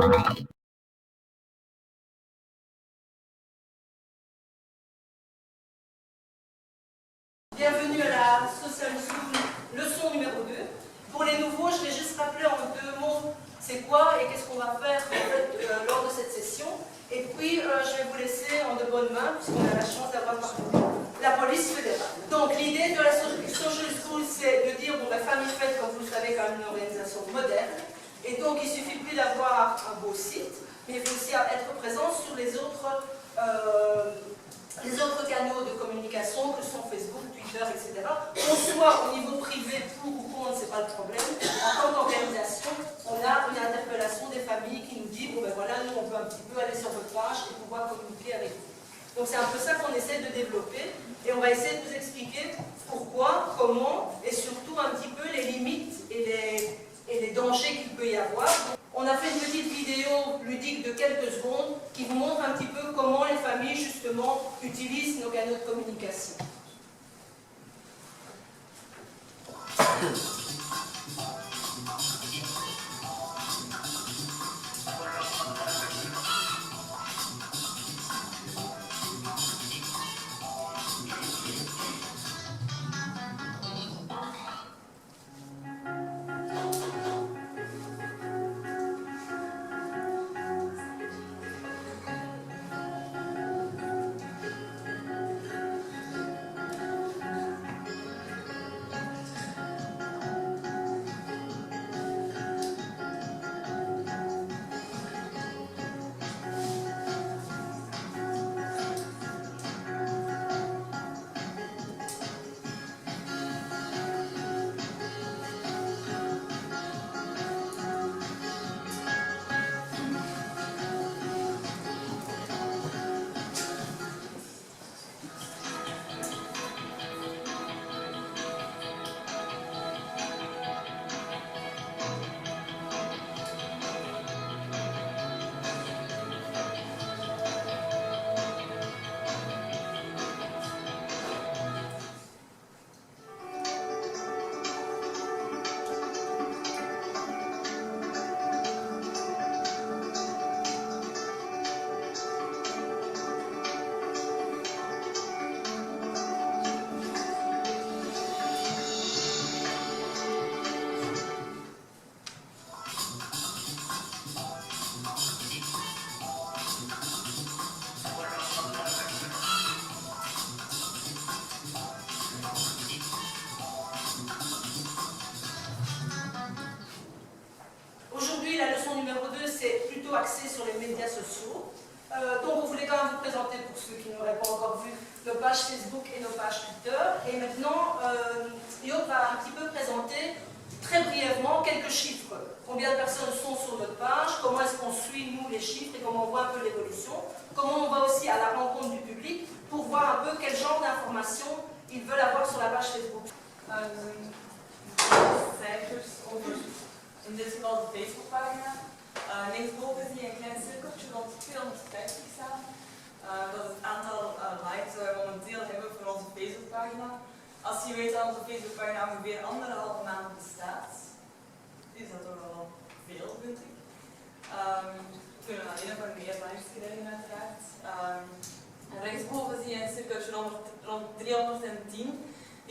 Bienvenue à la Social School leçon numéro 2. Pour les nouveaux, je vais juste rappeler en 2 mots c'est quoi et qu'est-ce qu'on va faire en fait, lors de cette session. Et puis, je vais vous laisser en de bonnes mains, puisqu'on a la chance d'avoir la police fédérale. Donc, l'idée de la Social School, c'est de dire, bon, la famille fête, comme vous le savez, quand même une organisation moderne. Et donc, il ne suffit plus d'avoir un beau site, mais il faut aussi être présent sur les autres canaux de communication, que sont Facebook, Twitter, etc. On soit au niveau privé, pour ou contre, ce n'est pas le problème. En tant qu'organisation, on a une interpellation des familles qui nous dit, bon ben voilà, nous on peut un petit peu aller sur votre page et pouvoir communiquer avec vous. Donc c'est un peu ça qu'on essaie de développer et on va essayer de vous expliquer pourquoi, comment et surtout un petit peu les limites et les dangers qu'il peut y avoir. On a fait une petite vidéo ludique de quelques secondes qui vous montre un petit peu comment les familles justement utilisent nos canaux de communication. Aujourd'hui, la leçon numéro 2, c'est plutôt axé sur les médias sociaux. Donc, on voulait quand même vous présenter, pour ceux qui n'auraient pas encore vu, nos pages Facebook et nos pages Twitter. Et maintenant, Yo va un petit peu présenter très brièvement quelques chiffres. Combien de personnes sont sur notre page, comment est-ce qu'on suit, nous, les chiffres, et comment on voit un peu l'évolution. Comment on va aussi à la rencontre du public pour voir un peu quel genre d'informations ils veulent avoir sur la page Facebook. Cijfers over, in dit geval de Facebookpagina. Linksboven zie je een klein cirkeltje rond 250 staan. Dat is het aantal likes dat we momenteel hebben voor onze Facebookpagina. Als je weet dat onze Facebookpagina ongeveer 1,5 maand bestaat, is dat toch wel veel, vind ik. We kunnen alleen nog meer likes krijgen uiteraard. En rechtsboven zie je een cirkeltje rond 310.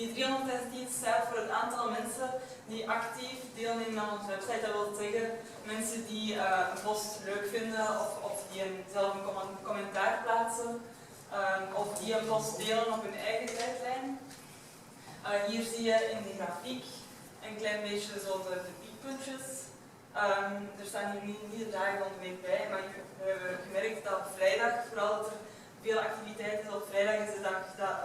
Die 310 staat voor het aantal mensen die actief deelnemen aan onze website. Dat wil zeggen mensen die een post leuk vinden of die zelf een commentaar plaatsen of die een post delen op hun eigen tijdlijn. Hier zie je in de grafiek een klein beetje zo de piekpuntjes. Er staan hier niet de dagen van de week bij, maar we hebben gemerkt dat op vrijdag, vooral dat er veel activiteit is op vrijdag, is de dag dat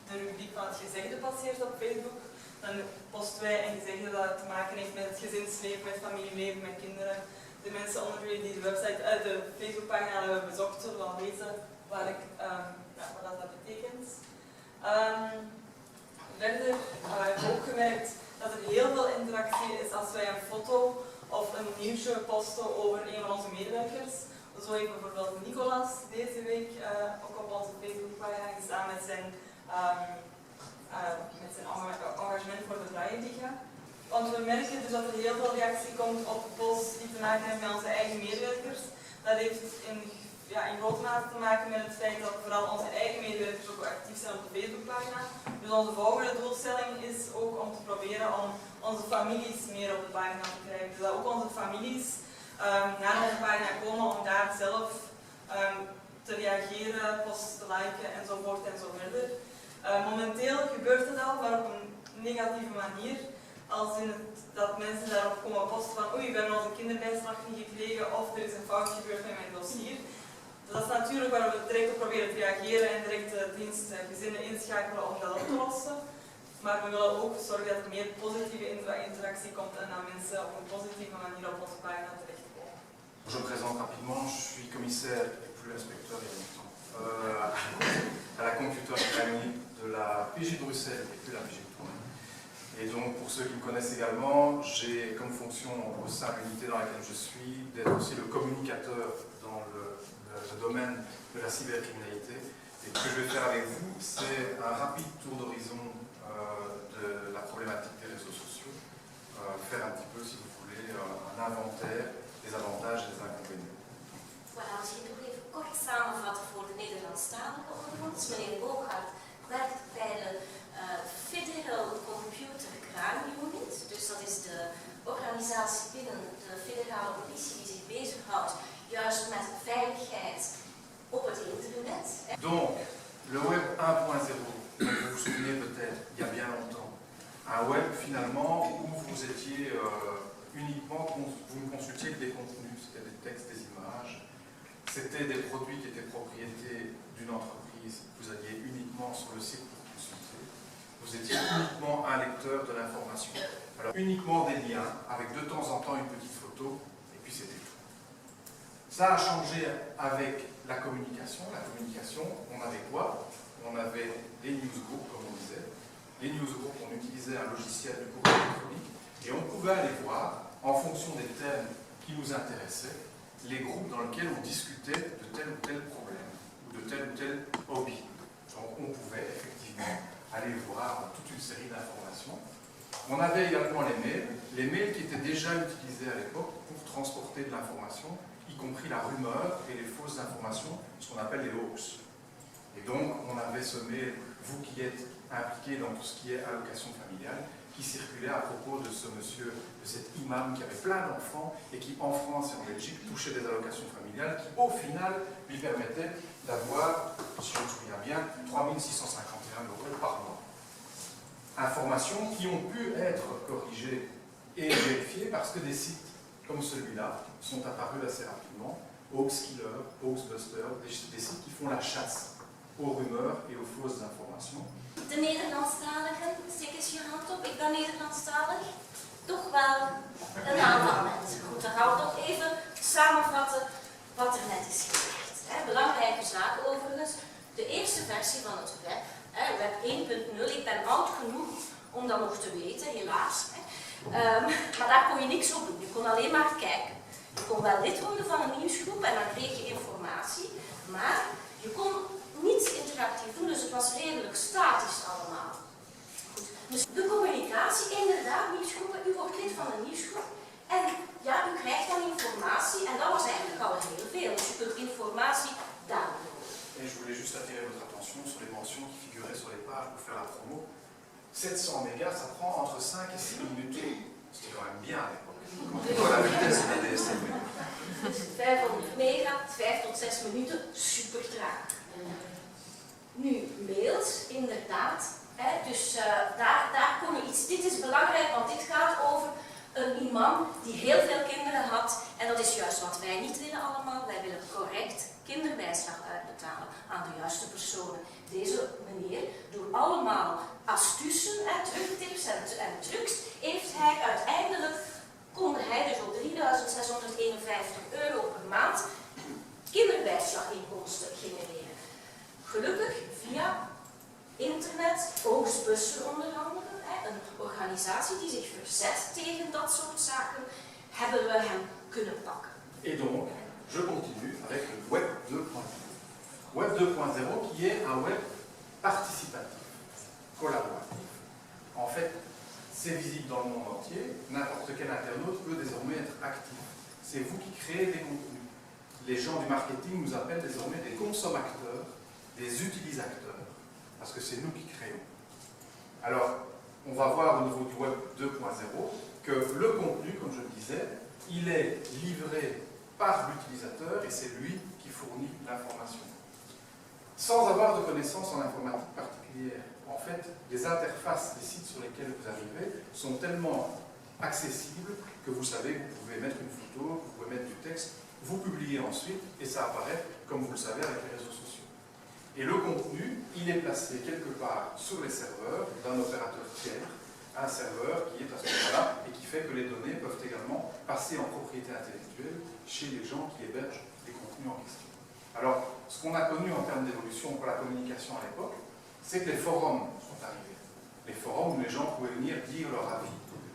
de rubriek van het gezegde passeert op Facebook. Dan posten wij een gezegde dat te maken heeft met het gezinsleven, met familieleven, met kinderen. De mensen onder jullie die de website uit de Facebookpagina hebben bezocht, zullen wel weten wat dat betekent. Verder heb ik ook gemerkt dat er heel veel interactie is als wij een foto of een nieuwsje posten over een van onze medewerkers. Zo heeft bijvoorbeeld Nicolas deze week ook op onze Facebookpagina gestaan met zijn engagement voor de Brailleliga. Want we merken dus dat er heel veel reactie komt op posts die te maken hebben met onze eigen medewerkers. Dat heeft in grote mate te maken met het feit dat vooral onze eigen medewerkers ook actief zijn op de Facebookpagina. Dus onze volgende doelstelling is ook om te proberen om onze families meer op de pagina te krijgen. Dus dat ook onze families naar onze pagina komen om daar zelf te reageren, posts te liken enzovoort en zo verder. Momenteel gebeurt het al, maar op een negatieve manier. Als in dat mensen daarop komen posten van oei, we hebben onze kinderbijslag niet gekregen of er is een fout gebeurd met mijn dossier. Dat is natuurlijk waar we direct op proberen te reageren en direct de dienst gezinnen inschakelen om dat op te lossen. Maar we willen ook zorgen dat er meer positieve interactie komt en dat mensen op een positieve manier op onze pagina terechtkomen. Je me présente rapidement, je suis commissaire et plus inspecteur il y a longtemps à la computer academy de la PJ de Bruxelles et plus la PJ de Tournai. Et donc pour ceux qui me connaissent également, j'ai comme fonction au sein de l'unité dans laquelle je suis d'être aussi le communicateur dans le domaine de la cybercriminalité. Et ce que je vais faire avec vous, c'est un rapide tour d'horizon de la problématique des réseaux sociaux, faire un petit peu, si vous voulez, un inventaire des avantages et des inconvénients. Voilà, als je nog even kort samenvatten voor de Nederlandstalige onder ons. Meneer Boogaard werkt bij de Federal Computer Crime Unit, dus dat is de organisatie binnen de federale politie die zich bezighoudt juist met veiligheid op het internet. Donc, le web 1.0, vous vous souvenez peut-être, il y a bien longtemps, un web finalement où vous étiez uniquement, vous ne consultiez que des contenus, c'était des textes, des images, c'était des produits qui étaient propriété d'une entreprise, vous alliez uniquement sur le site pour consulter, vous étiez uniquement un lecteur de l'information, alors uniquement des liens, avec de temps en temps une petite photo, et puis c'était tout. Ça a changé avec la communication. La communication, on avait quoi? On avait les newsgroups, comme on disait. Les newsgroups, on utilisait un logiciel de courrier électronique, et on pouvait aller voir, en fonction des thèmes qui nous intéressaient, les groupes dans lesquels on discutait de tel ou tel problème, ou de tel ou tel hobby. Donc on pouvait effectivement aller voir toute une série d'informations. On avait également les mails qui étaient déjà utilisés à l'époque pour transporter de l'information, y compris la rumeur et les fausses informations, ce qu'on appelle les hoax. Et donc on avait ce mail, vous qui êtes impliqué dans tout ce qui est allocation familiale, qui circulait à propos de ce monsieur, de cet imam qui avait plein d'enfants et qui, en France et en Belgique, touchait des allocations familiales qui, au final, lui permettaient d'avoir, si je me souviens bien, 3 651 € par mois. Informations qui ont pu être corrigées et vérifiées parce que des sites comme celui-là sont apparus assez rapidement, Hoaxkiller, Hoaxbuster, des sites qui font la chasse aux rumeurs et aux fausses informations. De Nederlandstaligen, steek eens je hand op. Ik ben Nederlandstalig. Toch wel een aantal mensen. Goed, dan gaan we toch even samenvatten wat er net is gezegd. Belangrijke zaak overigens. De eerste versie van het web, web 1.0. Ik ben oud genoeg om dat nog te weten, helaas. Maar daar kon je niks op doen. Je kon alleen maar kijken. Je kon wel lid worden van een nieuwsgroep en dan kreeg je informatie. Maar je kon niets interactief doen, dus het was redelijk statisch allemaal. Goed. Dus de communicatie, inderdaad, nieuwsgroepen, u wordt lid van een nieuwsgroep en ja, u krijgt dan informatie en dat was eigenlijk al heel veel. Dus je kunt informatie downloaden. Et je voulais juste attirer votre attention sur les mentions qui figuraient sur les pages pour faire la promo. 700 mégas, ça prend entre 5 et 6 minutes. C'était quand même bien à l'époque. Quand la vitesse de la DSL. Dus 500 mega, 5 tot 6 minuten, super traag. Nu, mails, inderdaad. Dus daar kon je iets. Dit is belangrijk, want dit gaat over een imam die heel veel kinderen had. En dat is juist wat wij niet willen allemaal. Wij willen correct kinderbijslag uitbetalen aan de juiste personen. Deze meneer, door allemaal astuces, terugtips en trucs, heeft hij uiteindelijk, kon hij dus op 3.651 € per maand kinderbijslaginkomsten genereren. Gelukkig via internet, Hoaxbuster onder andere, een organisatie die zich verzet tegen dat soort zaken, hebben we hem kunnen pakken. Et donc, je continue avec le web 2.0. Web 2.0 qui est un web participatif, collaboratif. En fait, c'est visible dans le monde entier, n'importe quel internaute peut désormais être actif. C'est vous qui créez des contenus. Les gens du marketing nous appellent désormais des consommateurs, des utilisateurs, parce que c'est nous qui créons. Alors, on va voir au niveau du Web 2.0 que le contenu, comme je le disais, il est livré par l'utilisateur et c'est lui qui fournit l'information. Sans avoir de connaissances en informatique particulière. En fait, les interfaces des sites sur lesquels vous arrivez sont tellement accessibles que vous savez que vous pouvez mettre une photo, vous pouvez mettre du texte, vous publiez ensuite et ça apparaît, comme vous le savez, avec les réseaux sociaux. Et le contenu, il est placé quelque part sur les serveurs d'un opérateur tiers, un serveur qui est à ce moment-là et qui fait que les données peuvent également passer en propriété intellectuelle chez les gens qui hébergent les contenus en question. Alors, ce qu'on a connu en termes d'évolution pour la communication à l'époque, c'est que les forums sont arrivés. Les forums où les gens pouvaient venir dire leur avis,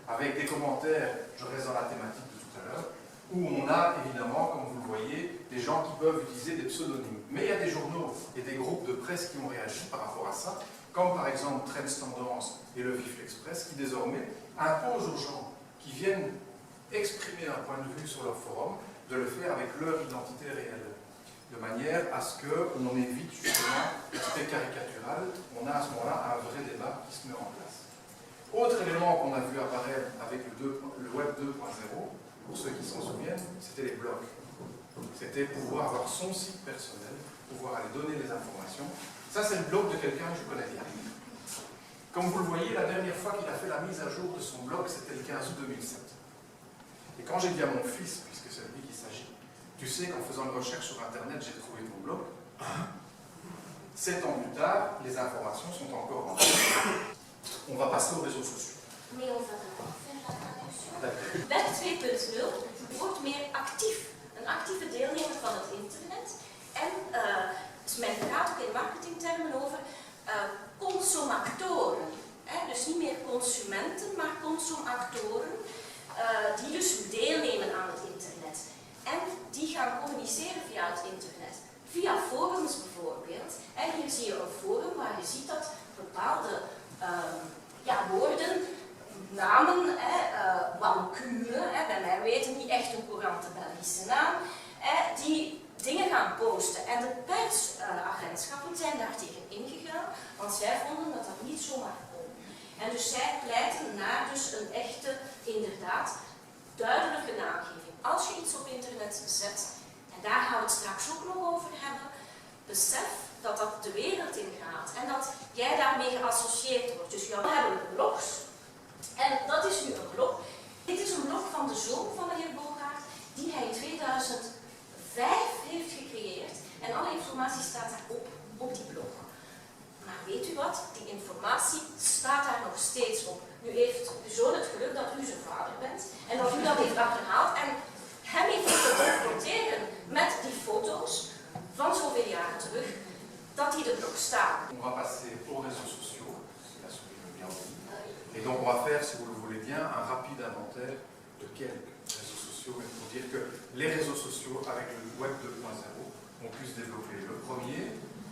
avec des commentaires, je reste dans la thématique de tout à l'heure, où on a évidemment, comme vous le voyez, des gens qui peuvent utiliser des pseudonymes. Mais il y a des journaux et des groupes de presse qui ont réagi par rapport à ça, comme par exemple Trends Tendance et le Vif Express, qui désormais imposent aux gens qui viennent exprimer un point de vue sur leur forum, de le faire avec leur identité réelle, de manière à ce qu'on évite justement l'aspect caricatural, on a à ce moment-là un vrai débat qui se met en place. Autre élément qu'on a vu apparaître avec le Web 2.0, pour ceux qui s'en souviennent, c'était les blogs. C'était pouvoir avoir son site personnel, pouvoir aller donner des informations. Ça, c'est le blog de quelqu'un que je connais bien. Comme vous le voyez, la dernière fois qu'il a fait la mise à jour de son blog, c'était le 15 août 2007. Et quand j'ai dit à mon fils, puisque c'est de lui qu'il s'agit, tu sais qu'en faisant une recherche sur Internet, j'ai trouvé ton blog. 7 ans plus tard, les informations sont encore en ligne. On va passer aux réseaux sociaux. Nee, over de Web 2.0 wordt meer actief. Een actieve deelnemer van het internet. En men praat ook in marketingtermen over consumatoren. Dus niet meer consumenten, maar consumatoren. Die dus deelnemen aan het internet. En die gaan communiceren via het internet. Via forums bijvoorbeeld. En hier zie je een forum waar je ziet dat bepaalde woorden, namen, Wancure, bij mij weten niet echt een courante Belgische naam, die dingen gaan posten. En de persagentschappen zijn daar tegen ingegaan, want zij vonden dat dat niet zomaar kon. En dus zij pleiten naar dus een echte, inderdaad, duidelijke naamgeving. Als je iets op internet zet, en daar gaan we het straks ook nog over hebben, besef dat dat de wereld ingaat en dat jij daarmee geassocieerd wordt. Dus we hebben blogs. En dat is nu een blog. Dit is een blog van de zoon van meneer Bogaert, die hij in 2005 heeft gecreëerd. En alle informatie staat daarop, op die blog. Maar weet u wat? Die informatie staat daar nog steeds op. Nu heeft uw zoon het geluk dat u zijn vader bent en dat u dat heeft achterhaald en hem heeft moeten confronteren met die foto's van zoveel jaren terug, dat die er nog staan. On va passer aux réseaux sociaux, si la souris veut bien. Et donc on va faire, si vous le voulez bien, un rapide inventaire de quelques réseaux sociaux, mais pour dire que les réseaux sociaux avec le Web 2.0 ont pu se développer. Le premier,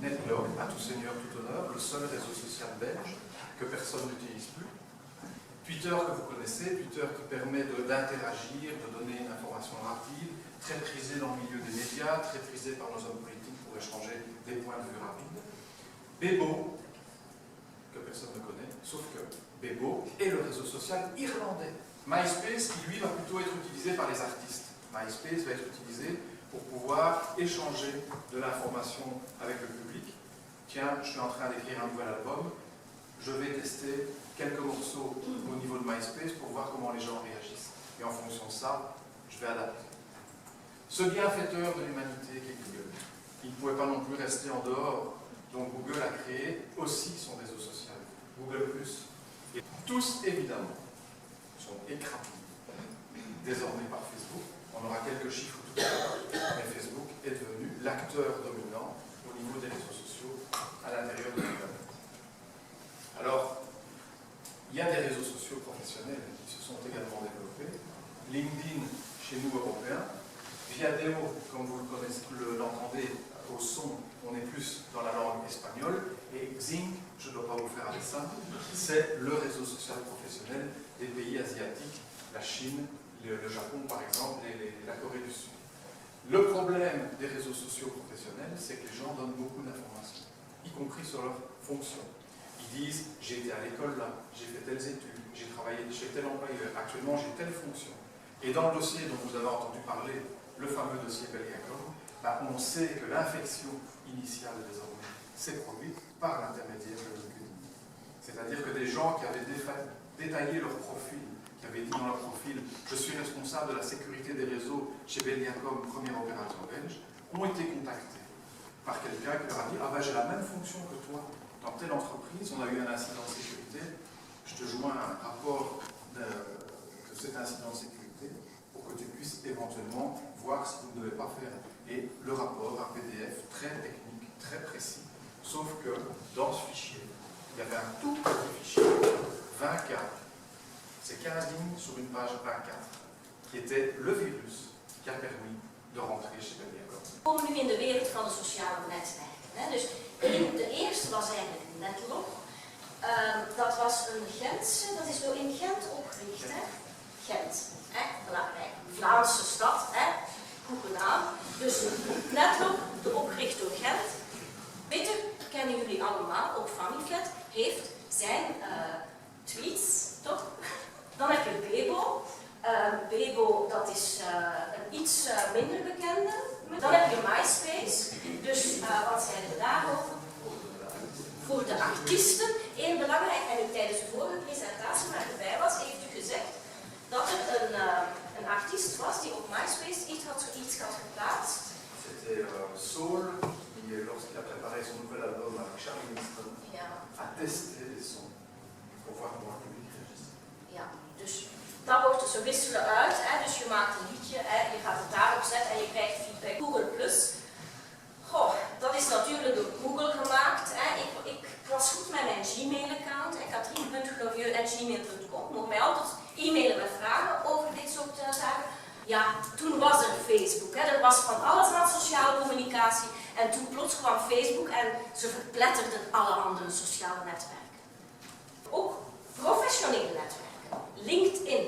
Netlog, à tout seigneur, tout honneur, le seul réseau social belge que personne n'utilise plus. Twitter que vous connaissez, Twitter qui permet d'interagir, de donner une information rapide, très prisé dans le milieu des médias, très prisé par nos hommes politiques pour échanger des points de vue rapides. Bebo, que personne ne connaît, sauf que Bebo est le réseau social irlandais. MySpace, qui lui va plutôt être utilisé par les artistes. MySpace va être utilisé pour pouvoir échanger de l'information avec le public. Tiens, je suis en train d'écrire un nouvel album, je vais tester quelques morceaux au niveau de MySpace pour voir comment les gens réagissent. Et en fonction de ça, je vais adapter. Ce bienfaiteur de l'humanité qui est Google, il ne pouvait pas non plus rester en dehors. Donc Google a créé aussi son réseau social, Google+. Et tous, évidemment, sont écrasés désormais par Facebook. On aura quelques chiffres tout à l'heure, mais Facebook est devenu l'acteur dominant au niveau des réseaux sociaux à l'intérieur de la planète. Alors, il y a des réseaux sociaux professionnels qui se sont également développés. LinkedIn, chez nous Européens, Viadeo, comme vous l'entendez au son, on est plus dans la langue espagnole. Et Xing, je ne dois pas vous faire avec ça, c'est le réseau social professionnel des pays asiatiques, la Chine, le Japon par exemple, et la Corée du Sud. Le problème des réseaux sociaux professionnels, c'est que les gens donnent beaucoup d'informations, y compris sur leurs fonctions. Ils disent, j'ai été à l'école là, j'ai fait telles études, j'ai travaillé chez tel employeur, actuellement j'ai telle fonction. Et dans le dossier dont vous avez entendu parler, le fameux dossier Belgacom, on sait que l'infection initiale désormais s'est produite par l'intermédiaire de LinkedIn. C'est-à-dire que des gens qui avaient détaillé leur profil, qui avaient dit dans leur profil « Je suis responsable de la sécurité des réseaux chez Belgacom, premier opérateur belge », ont été contactés par quelqu'un qui leur a dit « Ah ben j'ai la même fonction que toi dans telle entreprise, on a eu un incident de sécurité, je te joins un rapport de cet incident de sécurité pour que tu puisses éventuellement voir si vous ne devez pas faire. » Et le rapport, un PDF très technique, très précis, sauf que dans ce fichier, il y avait un tout petit fichier, 24, c'est 15 lignes sur une page 24, qui était le virus qui a permis de rentrer chez Belgacom. We komen nu in de wereld van de sociale netwerken. Hè? Dus de eerste was eigenlijk Netlog. Dat was een Gentse, dat is door in Gent opgericht. Hè? Gent, hè? Belangrijk. Vlaamse stad, hè? Goede naam. Dus Netlog, opgericht door Gent. Peter, kennen jullie allemaal, ook Famifet, heeft zijn tweets, toch? Dan heb je Bebo. Bebo, dat is een iets minder bekende. Dan heb je MySpace. Dus wat zeiden we daarover? Voor de artiesten, één belangrijk, en u tijdens de vorige presentatie waar u bij was, heeft u gezegd dat er een artiest was die op MySpace iets had geplaatst. C'était Saul, qui, lorsqu'il a préparé son nouvel album avec Charlie Winston, a testé les sons pour voir comment le public réagissait. Ja, dus dat wordt dus, ze wisselen uit, hè, dus je maakt een liedje, hè, je gaat het daarop zetten en je krijgt feedback. Google Plus, goh, dat is natuurlijk door Google gemaakt. Hè. Ik was goed met mijn Gmail-account, Katrien.glovieux@gmail.com, mocht mij altijd e-mailen met vragen over dit soort zaken. Ja, toen was er Facebook, hè. Er was van alles aan sociale communicatie en toen plots kwam Facebook en ze verpletterden alle andere sociale netwerken. Ook professionele netwerken, LinkedIn.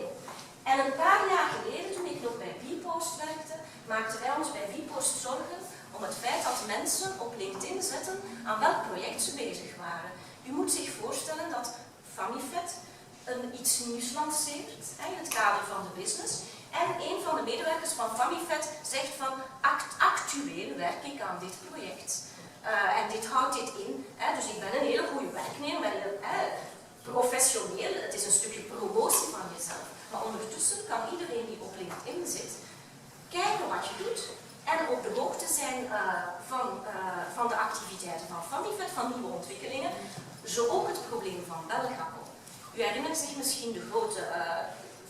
En een paar jaar geleden, toen ik nog bij Bpost werkte, maakten wij ons bij Bpost zorgen om het feit dat mensen op LinkedIn zetten aan welk project ze bezig waren. U moet zich voorstellen dat Famifet iets nieuws lanceert in het kader van de business. En een van de medewerkers van Famifet zegt van actueel werk ik aan dit project. En dit houdt dit in. Dus ik ben een hele goede werknemer, professioneel. Het is een stukje promotie van jezelf. Maar ondertussen kan iedereen die op LinkedIn zit kijken wat je doet. En op de hoogte zijn van de activiteiten van Famifet, van nieuwe ontwikkelingen. Zo ook het probleem van Belgacom. U herinnert zich misschien de grote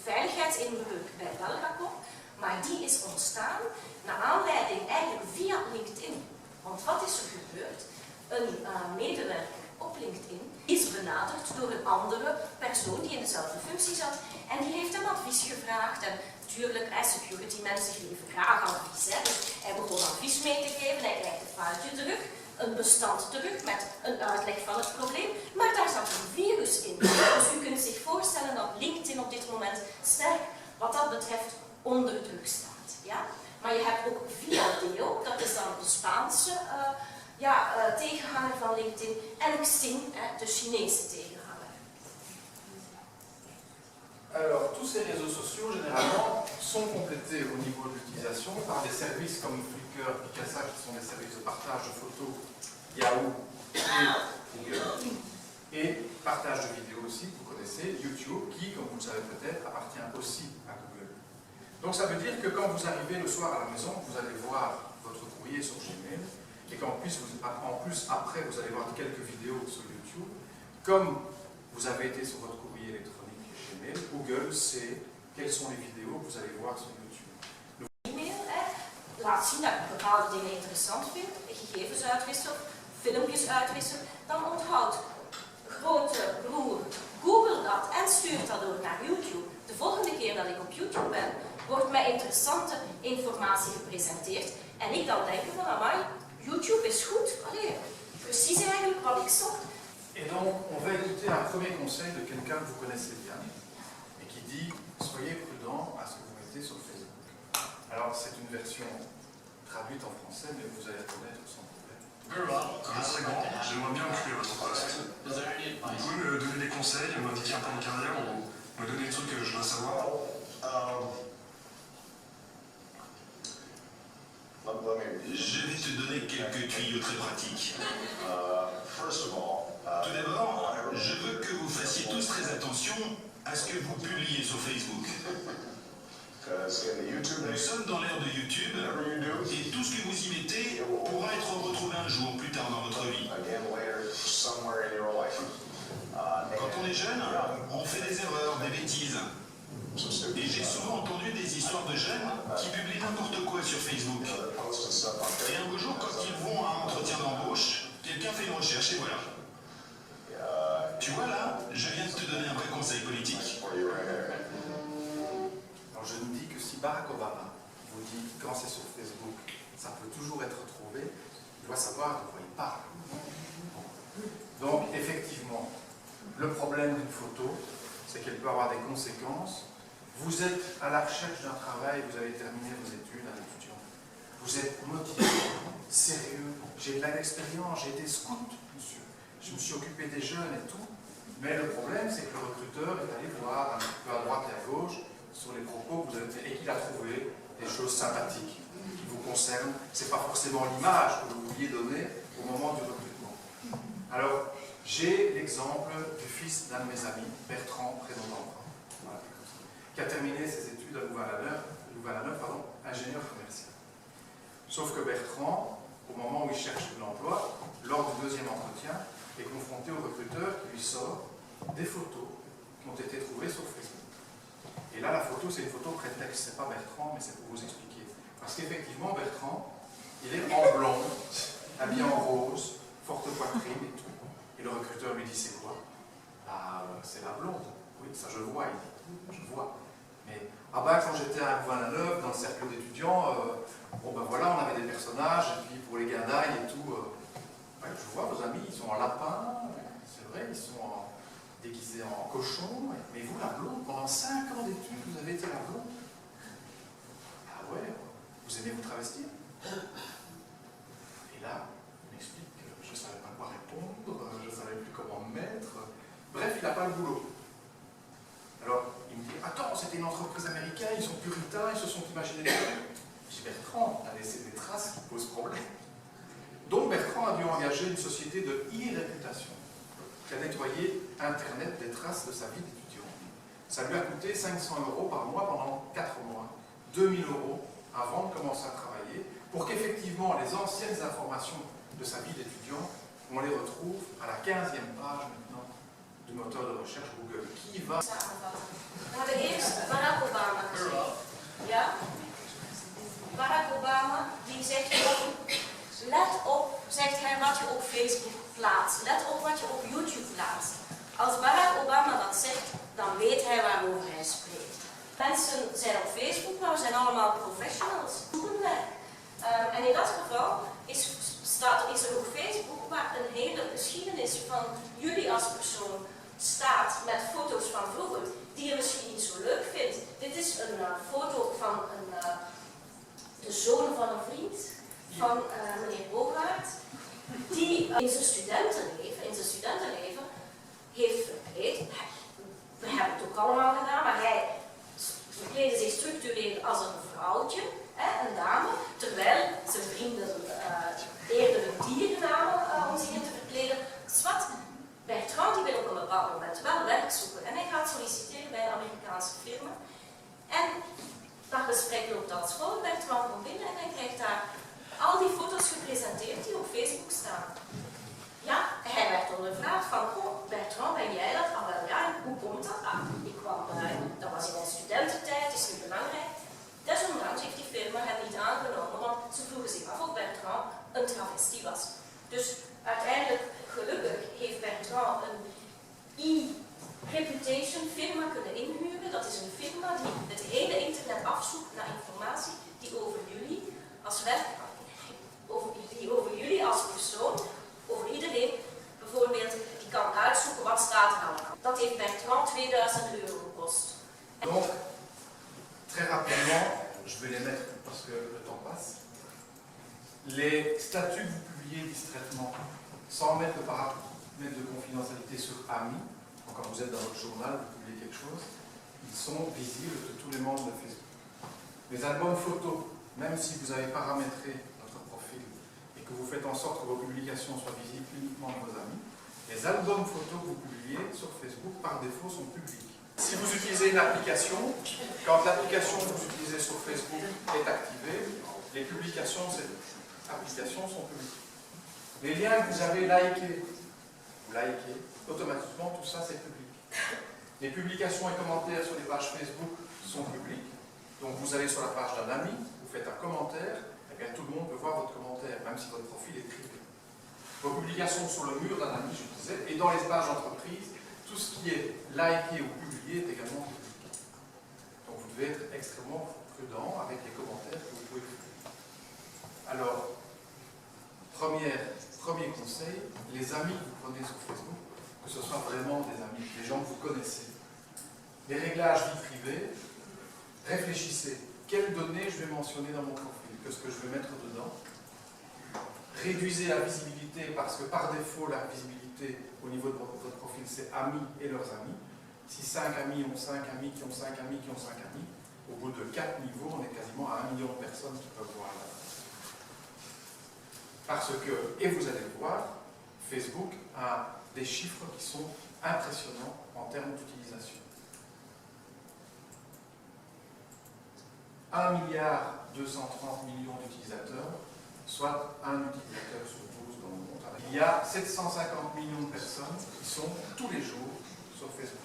veiligheidsinbreuk bij Belgacom, maar die is ontstaan naar aanleiding eigenlijk via LinkedIn. Want wat is er gebeurd? Een medewerker op LinkedIn is benaderd door een andere persoon die in dezelfde functie zat en die heeft hem advies gevraagd. En natuurlijk, security mensen geven graag advies. Hè. Dus hij begon advies mee te geven, hij krijgt het foutje terug, een bestand terug met een uitleg van het probleem, maar daar zat een virus in. Dus u kunt zich voorstellen dat LinkedIn op dit moment sterk wat dat betreft onder druk staat. Ja? Maar je hebt ook Viadeo, dat is dan de Spaanse tegenhanger van LinkedIn, en Xing, de Chinese tegenhanger. Alors, tous ces réseaux sociaux, généralement, sont complétés au niveau de l'utilisation par des services comme Flickr, Picasa, qui sont des services de partage de photos, Yahoo et Google, et partage de vidéos aussi, vous connaissez, YouTube, qui, comme vous le savez peut-être, appartient aussi à Google. Donc ça veut dire que quand vous arrivez le soir à la maison, vous allez voir votre courrier sur Gmail, et qu'en plus, après, vous allez voir quelques vidéos sur YouTube, comme vous avez été sur votre courrier électronique Gmail, Google sait quelles sont les vidéos que vous allez voir sur YouTube. E-mail, laat zien dat ik bepaalde dingen interessant vind, gegevens uitwissel, filmpjes uitwissel, dan onthoudt grote broer Google dat en stuurt dat door naar YouTube. De volgende keer dat ik op YouTube ben, wordt met interessante informatie gepresenteerd. En ik dan denk van, amai, YouTube is goed, allee, precies eigenlijk wat ik zocht. Et donc, on va écouter un premier conseil de quelqu'un que vous connaissez bien et qui dit « Soyez prudent à ce que vous mettez sur Facebook ». Alors, c'est une version traduite en français, mais vous allez reconnaître sans problème. Je serais grand, j'aimerais bien occuper votre poste. Vous pouvez me donner des conseils, m'indiquer un plan de carrière ou me donner des trucs que je dois savoir? Je vais te donner quelques tuyaux très pratiques. Tout d'abord, je veux que vous fassiez tous très attention à ce que vous publiez sur Facebook. Nous sommes dans l'ère de YouTube et tout ce que vous y mettez pourra être retrouvé un jour plus tard dans votre vie. Quand on est jeune, on fait des erreurs, des bêtises. Et j'ai souvent entendu des histoires de jeunes qui publient n'importe quoi sur Facebook. Et un beau jour, quand ils vont à un entretien d'embauche, quelqu'un fait une recherche et voilà. Tu vois là, je viens de te donner un vrai conseil politique. Alors, je me dis que si Barack Obama vous dit quand c'est sur Facebook, ça peut toujours être retrouvé, il doit savoir de quoi il parle. Donc, effectivement, le problème d'une photo, c'est qu'elle peut avoir des conséquences. Vous êtes à la recherche d'un travail, vous avez terminé vos études, un étudiant. Vous êtes motivé, sérieux, j'ai de l'expérience, j'ai été scout, monsieur. Je me suis occupé des jeunes et tout. Mais le problème, c'est que le recruteur est allé voir un petit peu à droite et à gauche sur les propos que vous avez fait et qu'il a trouvé des choses sympathiques qui vous concernent. Ce n'est pas forcément l'image que vous vouliez donner au moment du recrutement. Alors, j'ai l'exemple du fils d'un de mes amis, Bertrand, prénom d'emprunt, voilà, qui a terminé ses études à Louvain-la-Neuve, ingénieur commercial. Sauf que Bertrand, au moment où il cherche de l'emploi, lors du deuxième entretien, est confronté au recruteur qui lui sort des photos qui ont été trouvées sur Facebook. Et là, la photo, c'est une photo prétexte, c'est pas Bertrand, mais c'est pour vous expliquer. Parce qu'effectivement, Bertrand, il est en blond, habillé en rose, forte poitrine et tout. Et le recruteur lui dit, c'est quoi? C'est la blonde. Oui, ça je le vois, il dit. Je vois. Mais, ah bah, quand j'étais à Louvain-la-Neuve, dans le cercle d'étudiants, bon ben voilà, on avait des personnages, et puis pour les guindailles et tout, ouais, je vois vos amis, ils sont en lapin, c'est vrai, ils sont déguisés en cochon, mais vous, la blonde, pendant 5 ans d'études, vous avez été la blonde. Ah ouais, vous aimez vous travestir? Et là, il m'explique que je ne savais pas quoi répondre, je ne savais plus comment me mettre. Bref, il n'a pas le boulot. Alors, il me dit, attends, c'était une entreprise américaine, ils sont puritains, ils se sont imaginés des trucs. Je dis, Bertrand, tu as laissé des traces qui posent problème. Donc Bertrand a dû engager une société de e-réputation qui a nettoyé Internet des traces de sa vie d'étudiant. Ça lui a coûté 500 € par mois pendant 4 mois, 2000 € avant de commencer à travailler, pour qu'effectivement les anciennes informations de sa vie d'étudiant, on les retrouve à la 15e page maintenant du moteur de recherche Google. Qui va... We hebben eerst Barack Obama gezien. Ja? Barack Obama die zegt ook, let op, zegt hij, wat je op Facebook plaatst. Let op wat je op YouTube plaatst. Als Barack Obama dat zegt, dan weet hij waarover hij spreekt. Mensen zijn op Facebook, maar we zijn allemaal professionals. En in dat geval is er ook Facebook waar een hele geschiedenis van jullie als persoon staat met foto's van vroeger die je misschien niet zo leuk vindt. Dit is een foto van de zoon van een vriend van meneer Bogaert, die in zijn studentenleven heeft verkleed. We hebben het ook allemaal gedaan, maar hij verkleedde zich structureel als een vrouwtje, een dame, terwijl zijn vrienden eerder een dier namen om zich in te verkleden. Zwat, Bertrand die wil op een bepaald moment wel werk zoeken en hij gaat solliciteren bij een Amerikaanse firma. En dat gesprek loopt als volgt. Bertrand komt binnen en hij krijgt daar al die foto's gepresenteerd die op Facebook staan. Ja, hij werd ondervraagd van, goh, Bertrand, ben jij dat? Ah, wel ja, hoe komt dat? Ah, ik kwam, dat was in mijn studententijd, is niet belangrijk. Desondanks heeft die firma hem niet aangenomen, want ze vroegen zich af of Bertrand een travestie was. Dus uiteindelijk, gelukkig, heeft Bertrand een e-reputation firma kunnen inhuren. Dat is een firma die het hele internet zoek naar informatie die over jullie als persoon, over iedereen, bijvoorbeeld, die kan uitzoeken wat staat er nou. Dat heeft Bertrand 2000 euro gekost. Donc, très rapidement, je vais les mettre parce que le temps passe. Les statuts que vous publiez distraitement, sans mettre de paramètres de confidentialité sur Amis, donc quand vous êtes dans votre journal, vous publiez quelque chose, ils sont visibles de tous les membres de Facebook. Les albums photos, même si vous avez paramétré votre profil et que vous faites en sorte que vos publications soient visibles uniquement de vos amis, les albums photos que vous publiez sur Facebook, par défaut, sont publics. Si vous utilisez une application, quand l'application que vous utilisez sur Facebook est activée, les publications de cette application sont publiques. Les liens que vous avez likés, automatiquement, tout ça c'est public. Les publications et commentaires sur les pages Facebook sont publics. Donc vous allez sur la page d'un ami, vous faites un commentaire, et bien tout le monde peut voir votre commentaire, même si votre profil est privé. Vos publications sur le mur d'un ami, je disais, et dans les pages d'entreprise, tout ce qui est liké ou publié est également public. Donc vous devez être extrêmement prudent avec les commentaires que vous pouvez faire. Alors, premier conseil, les amis que vous prenez sur Facebook, que ce soit vraiment des amis, des gens que vous connaissez. Les réglages vie privée, réfléchissez, quelles données je vais mentionner dans mon profil, qu'est-ce que je vais mettre dedans. Réduisez la visibilité parce que par défaut, la visibilité au niveau de votre profil, c'est amis et leurs amis. Si 5 amis ont 5 amis qui ont 5 amis qui ont 5 amis, au bout de 4 niveaux, on est quasiment à 1 million de personnes qui peuvent voir là. Parce que, et vous allez le voir, Facebook a des chiffres qui sont impressionnants en termes d'utilisation. 1,230 milliard d'utilisateurs, soit un utilisateur sur 12 dans le monde. Il y a 750 millions de personnes qui sont tous les jours sur Facebook.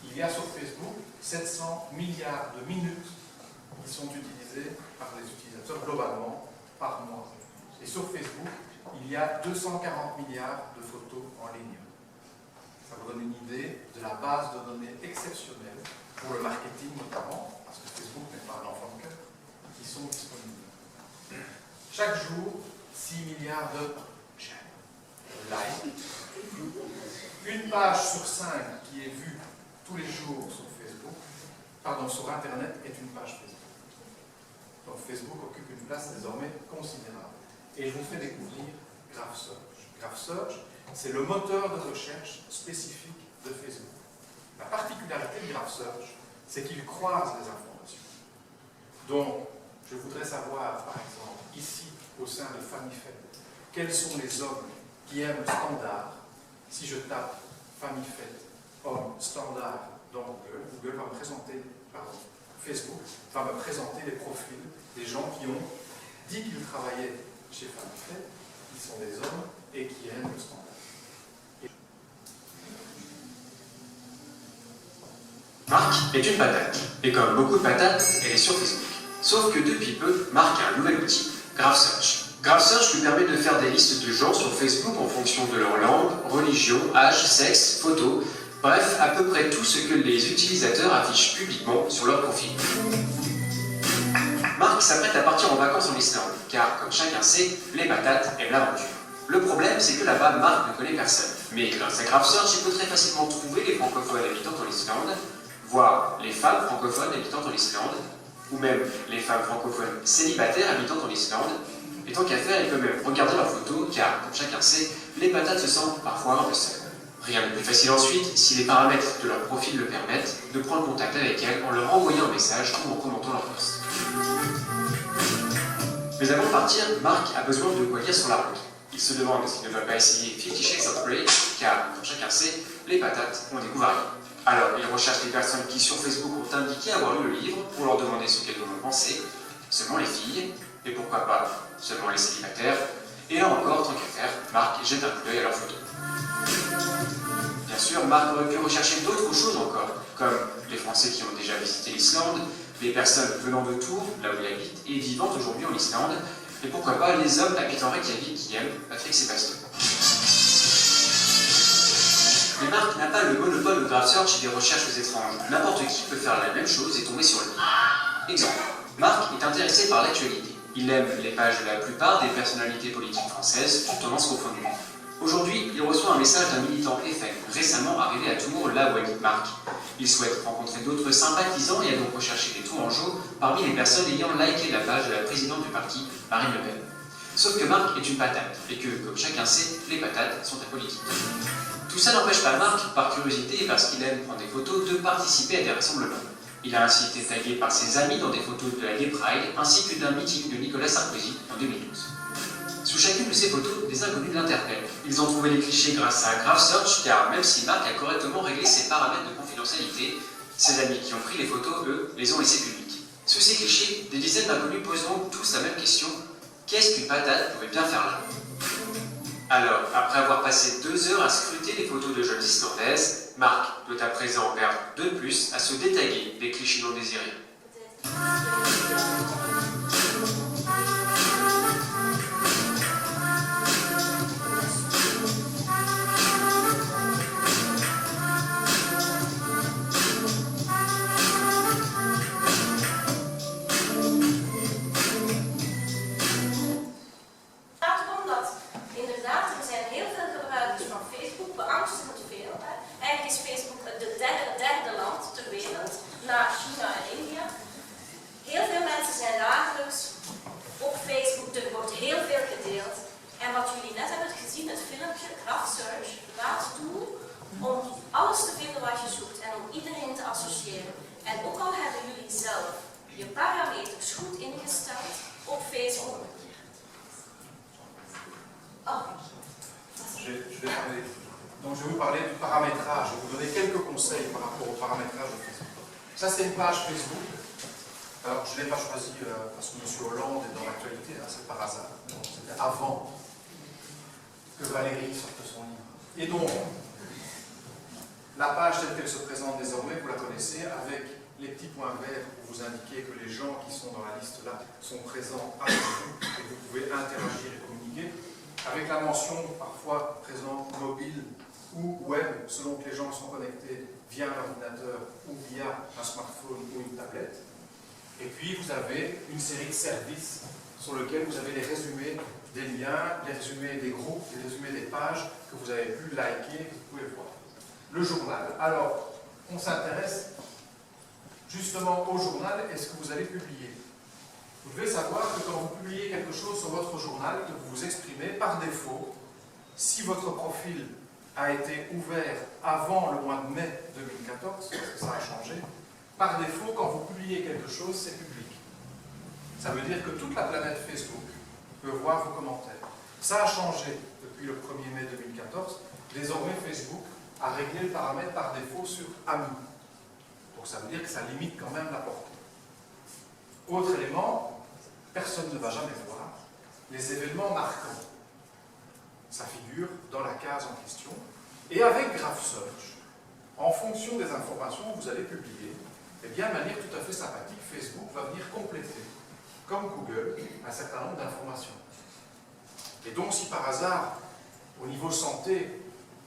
Il y a sur Facebook 700 milliards de minutes qui sont utilisées par les utilisateurs globalement par mois. Et sur Facebook, il y a 240 milliards de photos en ligne. Ça vous donne une idée de la base de données exceptionnelle pour le marketing notamment, parce que Facebook n'est pas un enfant de cœur, qui sont disponibles. Chaque jour, 6 milliards de likes. Une page sur 5 qui est vue tous les jours sur Facebook, sur Internet, est une page Facebook. Donc Facebook occupe une place désormais considérable. Et je vous fais découvrir GraphSearch. GraphSearch, c'est le moteur de recherche spécifique de Facebook. La particularité de GraphSearch, c'est qu'il croise les informations. Donc, je voudrais savoir, par exemple, ici, au sein de Famille Fête, quels sont les hommes qui aiment le standard. Si je tape Famille Fête, homme, standard dans Google, Google va me présenter, Facebook va me présenter les profils des gens qui ont dit qu'ils travaillaient chez Famille Fête, qui sont des hommes et qui aiment le standard. Marc est une patate, et comme beaucoup de patates, elle est sur Facebook. Sauf que depuis peu, Marc a un nouvel outil, GraphSearch. GraphSearch lui permet de faire des listes de gens sur Facebook en fonction de leur langue, religion, âge, sexe, photo, bref, à peu près tout ce que les utilisateurs affichent publiquement sur leur profil. Marc s'apprête à partir en vacances en Islande, car comme chacun sait, les patates aiment l'aventure. Le problème, c'est que là-bas, Marc ne connaît personne. Mais grâce à GraphSearch, il peut très facilement trouver les francophones habitant en Islande, voire les femmes francophones habitant en Islande, ou même les femmes francophones célibataires habitant en Islande. Et tant qu'à faire, il peut même regarder leurs photos, car, comme chacun sait, les patates se sentent parfois un peu seules. Rien de plus facile ensuite, si les paramètres de leur profil le permettent, de prendre contact avec elles en leur envoyant un message ou en commentant leur post. Mais avant de partir, Marc a besoin de quoi lire sur la route. Il se demande s'il ne va pas essayer 50 Shades of Grey, car, comme chacun sait, les patates ont des goûts variés. Alors, il recherche les personnes qui, sur Facebook, ont indiqué avoir lu le livre pour leur demander ce qu'elles en ont pensé, seulement les filles, et pourquoi pas seulement les célibataires, et là encore, tant qu'à faire, Marc jette un coup d'œil à leurs photos. Bien sûr, Marc aurait pu rechercher d'autres choses encore, comme les Français qui ont déjà visité l'Islande, les personnes venant de Tours, là où il habite, et vivant aujourd'hui en Islande, et pourquoi pas les hommes habitant Reykjavik qui aiment Patrick Sébastien. Mais Marc n'a pas le monopole de Graph Search et des recherches étranges. N'importe qui peut faire la même chose et tomber sur lui. Exemple. Marc est intéressé par l'actualité. Il aime les pages de la plupart des personnalités politiques françaises, toutes tendances confondues. Aujourd'hui, il reçoit un message d'un militant FN, récemment arrivé à Tours, là où habite Marc. Il souhaite rencontrer d'autres sympathisants et a donc recherché des Tourangeaux parmi les personnes ayant liké la page de la présidente du parti, Marine Le Pen. Sauf que Marc est une patate, et que, comme chacun sait, les patates sont apolitiques. Tout ça n'empêche pas Marc, par curiosité et parce qu'il aime prendre des photos, de participer à des rassemblements. Il a ainsi été tagué par ses amis dans des photos de la Gay Pride, ainsi que d'un meeting de Nicolas Sarkozy en 2012. Sous chacune de ces photos, des inconnus l'interpellent. Ils ont trouvé les clichés grâce à Graph Search, car même si Marc a correctement réglé ses paramètres de confidentialité, ses amis qui ont pris les photos, eux, les ont laissées publiques. Sous ces clichés, des dizaines d'inconnus posent donc tous la même question: qu'est-ce qu'une patate pouvait bien faire là? Alors, après avoir passé 2 heures à scruter les photos de jeunes islandaises, Marc doit à présent perdre 2 de plus à se détaguer des clichés non désirés. Na China en India. Heel veel mensen zijn dagelijks op Facebook, er wordt heel veel gedeeld. En wat jullie net hebben gezien, het filmpje, Graph Search, laat toe om alles te vinden wat je zoekt en om iedereen te associëren. En ook al hebben jullie zelf je parameters goed ingesteld op Facebook. Oh. Donc je vais vous parler du paramétrage, je vais vous donner quelques conseils par rapport au paramétrage de Facebook. Ça c'est une page Facebook. Alors je ne l'ai pas choisie parce que M. Hollande est dans l'actualité, hein, c'est par hasard. C'était avant que Valérie sorte son livre. Et donc, la page telle qu'elle se présente désormais, vous la connaissez, avec les petits points verts pour vous indiquer que les gens qui sont dans la liste là sont présents à Facebook et que vous pouvez interagir et communiquer, avec la mention parfois présente mobile ou web, selon que les gens sont connectés via un ordinateur ou via un smartphone ou une tablette. Et puis vous avez une série de services sur lesquels vous avez les résumés des liens, les résumés des groupes, les résumés des pages que vous avez pu liker, que vous pouvez voir. Le journal. Alors, on s'intéresse justement au journal et ce que vous allez publier. Vous devez savoir que quand vous publiez quelque chose sur votre journal, que vous vous exprimez, par défaut, si votre profil a été ouvert avant le mois de mai 2014, parce que ça a changé, par défaut, quand vous publiez quelque chose, c'est public. Ça veut dire que toute la planète Facebook peut voir vos commentaires. Ça a changé depuis le 1er mai 2014. Désormais, Facebook a réglé le paramètre par défaut sur Amis. Donc ça veut dire que ça limite quand même la portée. Autre élément, personne ne va jamais voir les événements marquants. Ça figure dans la case en question. Et avec Graph Search, en fonction des informations que vous allez publier, eh bien, de manière tout à fait sympathique, Facebook va venir compléter, comme Google, un certain nombre d'informations. Et donc, si par hasard, au niveau santé,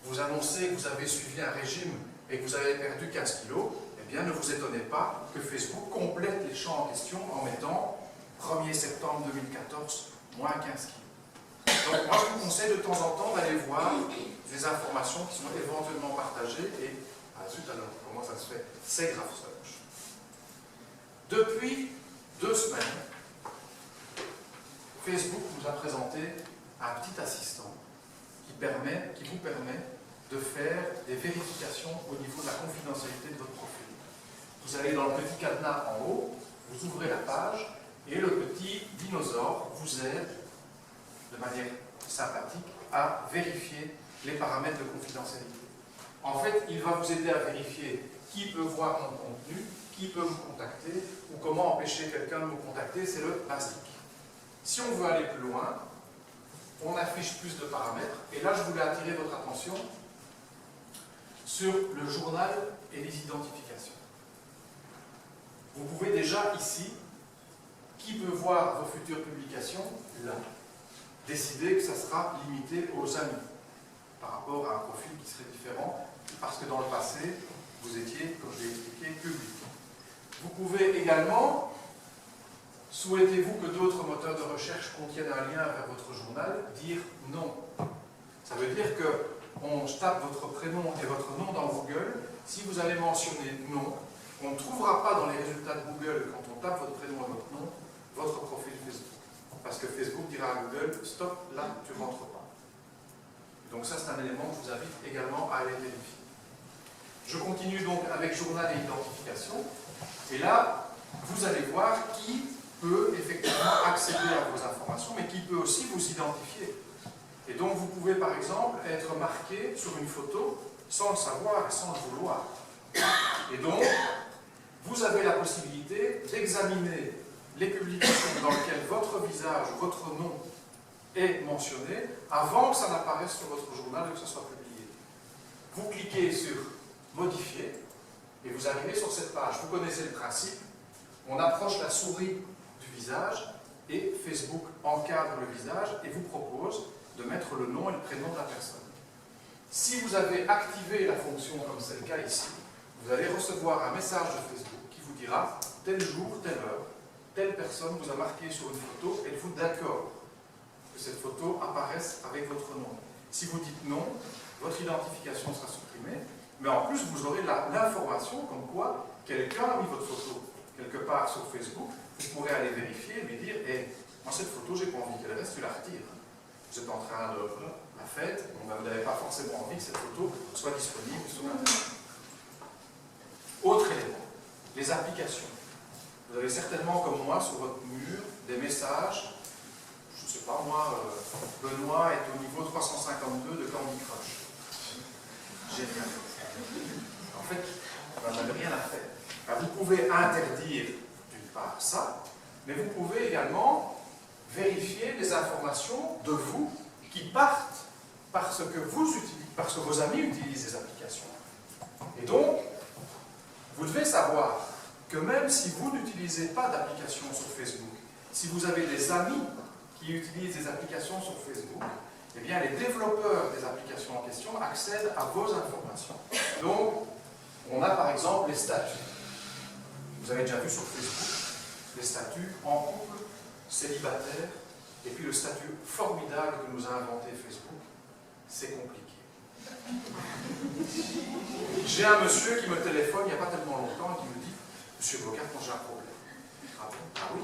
vous annoncez que vous avez suivi un régime et que vous avez perdu 15 kilos, eh bien, ne vous étonnez pas que Facebook complète les champs en question en mettant 1er septembre 2014, moins 15 kilos. Donc, moi, je vous conseille de temps en temps d'aller voir des informations qui sont éventuellement partagées et, à la suite, alors, comment ça se fait? C'est Graph Search. Depuis 2 semaines, Facebook nous a présenté un petit assistant qui vous permet de faire des vérifications au niveau de la confidentialité de votre profil. Vous allez dans le petit cadenas en haut, vous ouvrez la page et le petit dinosaure vous aide de manière sympathique à vérifier les paramètres de confidentialité. En fait, il va vous aider à vérifier qui peut voir mon contenu, qui peut me contacter ou comment empêcher quelqu'un de me contacter, c'est le basique. Si on veut aller plus loin, on affiche plus de paramètres et là je voulais attirer votre attention sur le journal et les identifications. Vous pouvez déjà ici, qui peut voir vos futures publications, là, décider que ça sera limité aux amis par rapport à un profil qui serait différent parce que dans le passé, vous étiez, comme je l'ai expliqué, public. Vous pouvez également, souhaitez-vous que d'autres moteurs de recherche contiennent un lien vers votre journal, dire non. Ça veut dire qu'on tape votre prénom et votre nom dans Google. Si vous allez mentionner non, on ne trouvera pas dans les résultats de Google, quand on tape votre prénom et votre nom, votre profil Facebook. Parce que Facebook dira à Google, stop, là, tu ne rentres pas. Donc ça, c'est un élément que je vous invite également à aller vérifier. Je continue donc avec journal et identification. Et là, vous allez voir qui peut effectivement accéder à vos informations, mais qui peut aussi vous identifier. Et donc, vous pouvez, par exemple, être marqué sur une photo sans le savoir et sans le vouloir. Et donc, vous avez la possibilité d'examiner les publications dans lesquelles votre visage, votre nom est mentionné avant que ça n'apparaisse sur votre journal et que ce soit publié. Vous cliquez sur « Modifier » et vous arrivez sur cette page. Vous connaissez le principe. On approche la souris du visage et Facebook encadre le visage et vous propose de mettre le nom et le prénom de la personne. Si vous avez activé la fonction, comme c'est le cas ici, vous allez recevoir un message de Facebook qui vous dira « Tel jour, telle heure, telle personne vous a marqué sur une photo, êtes-vous d'accord que cette photo apparaisse avec votre nom ?» Si vous dites non, votre identification sera supprimée, mais en plus vous aurez l'information comme quoi quelqu'un a mis votre photo quelque part sur Facebook, vous pourrez aller vérifier et lui dire « Hey, moi cette photo, j'ai pas envie qu'elle reste, tu la retires. Vous êtes en train de la fête, bon, ben, vous n'avez pas forcément envie que cette photo soit disponible sur Internet. » Autre élément, les applications. Vous avez certainement, comme moi, sur votre mur, des messages. Je ne sais pas, moi, Benoît est au niveau 352 de Candy Crush. Génial. En fait, vous n'avez rien à faire. Alors, vous pouvez interdire, d'une part, ça, mais vous pouvez également vérifier les informations de vous qui partent parce que vos amis utilisent ces applications. Et donc, vous devez savoir que même si vous n'utilisez pas d'application sur Facebook, si vous avez des amis qui utilisent des applications sur Facebook, eh bien les développeurs des applications en question accèdent à vos informations. Donc, on a par exemple les statuts. Vous avez déjà vu sur Facebook les statuts en couple, célibataire, et puis le statut formidable que nous a inventé Facebook, c'est compliqué. J'ai un monsieur qui me téléphone il n'y a pas tellement longtemps et qui me dit « Monsieur Bocard, moi j'ai un problème. » Ah bon? Ah oui?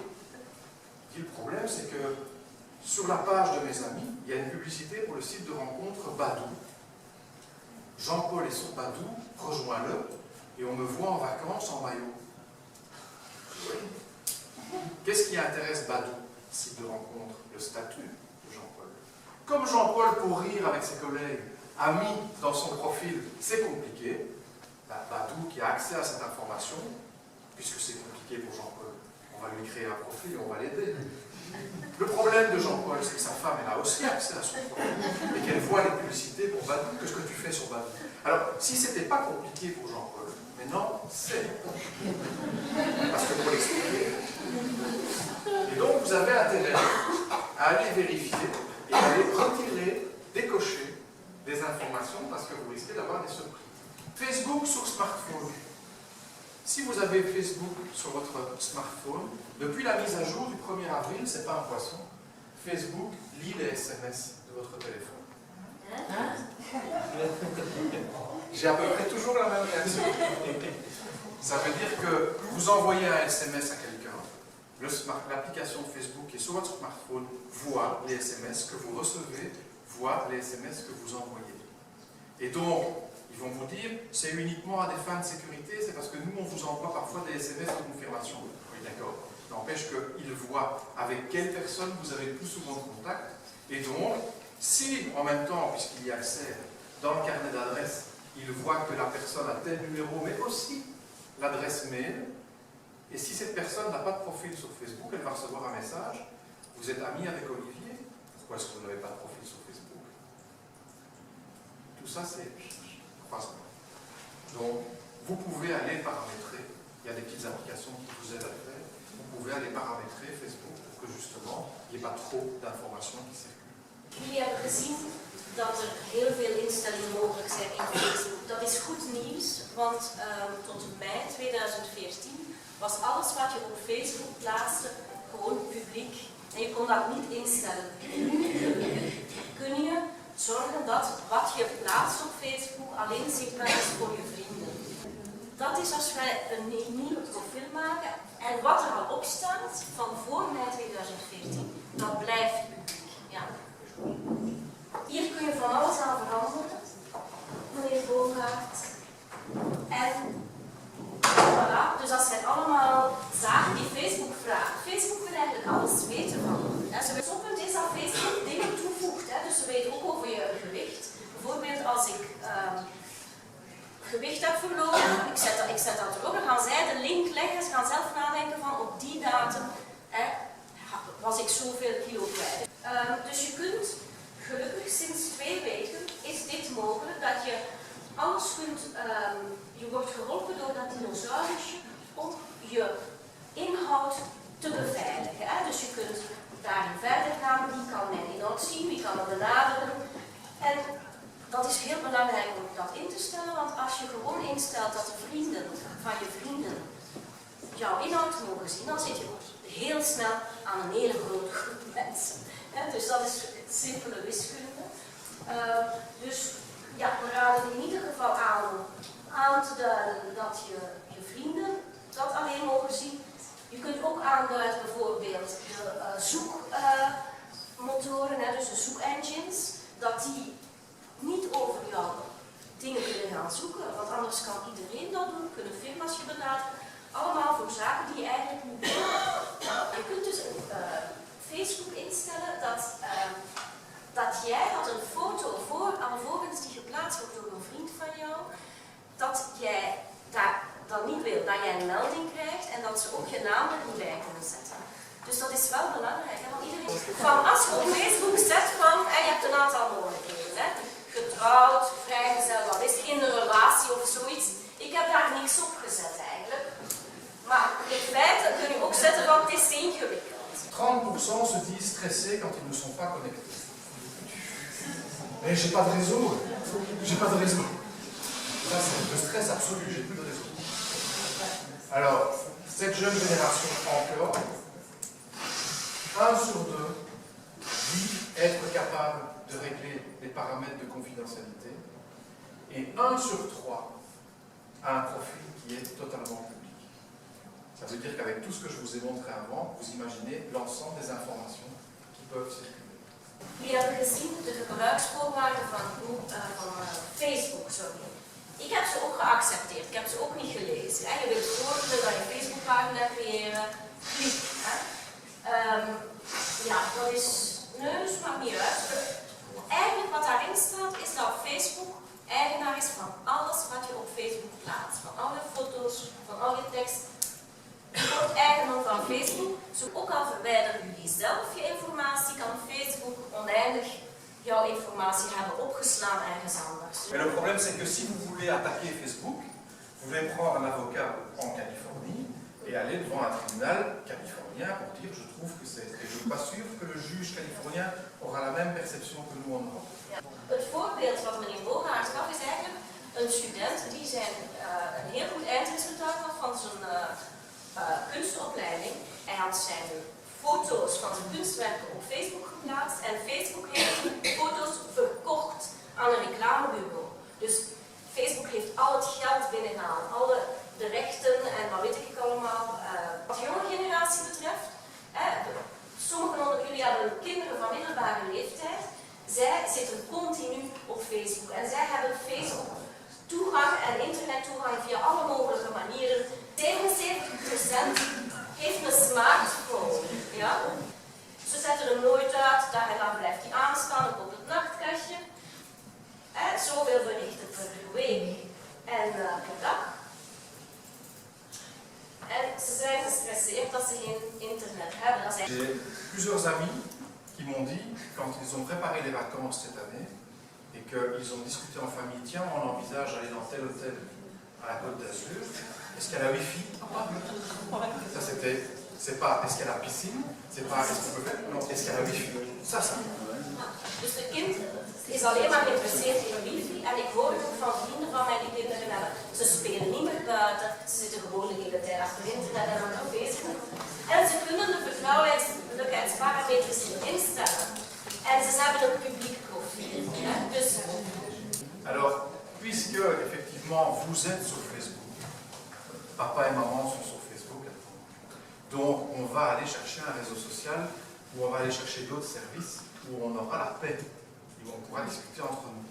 Il dit, le problème, c'est que sur la page de mes amis, il y a une publicité pour le site de rencontre Badoo. Jean-Paul est sur Badoo, rejoins-le, et on me voit en vacances en maillot. Oui. Qu'est-ce qui intéresse Badoo, site de rencontre? Le statut de Jean-Paul. Comme Jean-Paul, pour rire avec ses collègues, a mis dans son profil « c'est compliqué », Badoo qui a accès à cette information, puisque c'est compliqué pour Jean-Paul, on va lui créer un profil et on va l'aider. Le problème de Jean-Paul, c'est que sa femme, elle a aussi accès à son profil et qu'elle voit les publicités pour Badoo. Qu'est-ce que tu fais sur Badoo? Alors, si c'était pas compliqué pour Jean-Paul, mais non, c'est compliqué. Parce que pour l'expliquer. Et donc, vous avez intérêt à aller vérifier et à aller retirer, décocher des informations parce que vous risquez d'avoir des surprises. Facebook sur smartphone. Si vous avez Facebook sur votre smartphone, depuis la mise à jour du 1er avril, c'est pas un poisson, Facebook lit les SMS de votre téléphone. J'ai à peu près toujours la même réaction. Ça veut dire que vous envoyez un SMS à quelqu'un, l'application Facebook qui est sur votre smartphone voit les SMS que vous recevez, voit les SMS que vous envoyez. Et donc, ils vont vous dire, c'est uniquement à des fins de sécurité, c'est parce que nous, on vous envoie parfois des SMS de confirmation. Oui, d'accord. N'empêche qu'ils voient avec quelle personne vous avez le plus souvent contact. Et donc, si, en même temps, puisqu'il y a accès dans le carnet d'adresse, ils voient que la personne a tel numéro, mais aussi l'adresse mail, et si cette personne n'a pas de profil sur Facebook, elle va recevoir un message, vous êtes ami avec Olivier, pourquoi est-ce que vous n'avez pas de profil sur Facebook? Tout ça, c'est croisement. Donc, vous pouvez aller paramétrer, il y a des petites applications qui vous aident à le faire, vous pouvez aller paramétrer Facebook pour que justement, il n'y ait pas trop d'informations qui circulent. Jullie hebben gezien dat er heel veel instellingen mogelijk zijn in Facebook. Dat is goed nieuws, want tot mei 2014 was alles wat je op Facebook plaatste gewoon publiek. En je kon dat niet instellen. Nu kun je zorgen dat wat je plaatst op Facebook alleen zichtbaar is voor je vrienden. Dat is als wij een nieuw profiel maken en wat er al op staat van voor mei 2014, dat blijft publiek. Ja. Hier kun je van alles aan veranderen, meneer Bogaert. En voilà, dus dat zijn allemaal zaken die Facebook vraagt. Facebook wil eigenlijk alles weten van je. Het toppunt is dat Facebook dingen toevoegt. Dus ze weten ook over je gewicht. Bijvoorbeeld als ik gewicht heb verloren, ik zet dat erop, dan gaan zij de link leggen, ze gaan zelf nadenken van op die datum was ik zoveel kilo kwijt. Dus je kunt gelukkig sinds 2 weken is dit mogelijk dat je alles kunt, je wordt geholpen door dat dinosaurusje om je inhoud te beveiligen. Dus je kunt daarin verder gaan, wie kan mijn inhoud zien, wie kan me benaderen. En dat is heel belangrijk om dat in te stellen, want als je gewoon instelt dat de vrienden van je vrienden jouw inhoud mogen zien, dan zit je heel snel aan een hele grote groep mensen. Dus dat is simpele wiskunde. Dus ja, we raden in ieder geval aan te duiden dat je vrienden dat alleen mogen zien. Je kunt ook aanduiden bijvoorbeeld de zoekmotoren, dus de zoekengines, dat die niet over jouw dingen kunnen gaan zoeken, want anders kan iedereen dat doen, kunnen firma's je benaderen, allemaal voor zaken die je eigenlijk niet doen. Je kunt dus Facebook instellen dat jij had een foto alvorens die geplaatst wordt door een vriend van jou, dat jij dat niet wil, dat jij een melding krijgt en dat ze ook je naam erbij kunnen zetten. Dus dat is wel belangrijk, want iedereen van als je op Facebook zet van, en je hebt een aantal mogelijkheden, getrouwd, vrijgezel, wat is in een relatie of zoiets. Ik heb daar niks op gezet eigenlijk. Maar in feite kun je ook zetten van het is ingewikkeld. 30% se disent stressés quand ils ne sont pas connectés. Mais j'ai pas de réseau. J'ai pas de réseau. Ça, c'est le stress absolu, j'ai plus de réseau. Alors, cette jeune génération encore, 1 sur 2 dit être capable de régler les paramètres de confidentialité et 1 sur 3 a un profil qui est totalement public. Ça veut dire qu'avec tout ce que je vous ai montré avant, vous imaginez l'ensemble des informations qui peuvent circuler. Jullie hebben gezien de gebruiksvoorwaarden van Facebook. Sorry. Ik heb ze ook geaccepteerd, ik heb ze ook niet gelezen. Je wilt voorstellen dat je Facebookpagina creëren, klik. Ja, dat is, nee, dat maakt niet uit. Eigenlijk wat daarin staat is dat Facebook eigenaar is van alles wat je op Facebook plaatst. Van al je foto's, van al je tekst. Je wordt eigendom van Facebook. Zo ook al verwijderen jullie zelf je informatie, kan Facebook oneindig jouw informatie hebben opgeslaan ergens anders. Mais le problème c'est que si vous voulez attaquer Facebook, vous devez prendre un avocat en Californie et aller devant un tribunal californien pour dire je trouve que c'est... Et je ne suis pas sûr que le juge californien aura la même perception que nous en Europe. Ja. Het voorbeeld wat meneer Bogaert gaf is eigenlijk een student die een heel goed eindresultaat had van zijn kunstopleiding. Hij had zijn foto's van zijn kunstwerken op Facebook geplaatst en Facebook heeft die foto's verkocht aan een reclamebureau. Dus Facebook heeft al het geld binnengehaald, alle de rechten en wat weet ik allemaal. Wat de jonge generatie betreft, sommigen onder jullie hebben kinderen van middelbare leeftijd. Zij zitten continu op Facebook en zij hebben Facebook toegang en internettoegang via alle mogelijke manieren. 77% heeft een smartphone. Ja? Ze zetten hem nooit uit, dag en nacht blijft hij aanstaan op het nachtkastje. Zoveel berichten per week en per dag. En ze zijn gestresseerd dat ze geen internet hebben. J'ai plusieurs amis qui m'ont dit, quand ils ont préparé les vacances cette année, et qu'ils ont discuté en famille, tiens, on envisage d'aller dans tel hôtel à la Côte d'Azur, est-ce qu'il y a la Wi-Fi? Ça c'était, c'est pas est-ce qu'il y a la piscine, c'est pas est-ce qu'on peut faire, non, est-ce qu'il y a la Wi-Fi? Ça. Dus is alleen maar geïnteresseerd in wifi. En ik hoor het ook van vrienden van mij die kinderen hebben. Ze spelen niet meer buiten, ze zitten gewoon de hele tijd achter internet en aan op Facebook. En ze kunnen de vertrouwelijkheidsparameters instellen. En ze hebben een publiek profiel. Dus... Alors, puisque effectivement vous êtes sur Facebook, papa et maman sont sur Facebook, donc on va aller chercher un réseau social où on va aller chercher d'autres services, où on aura la paix, où on pourra discuter entre nous.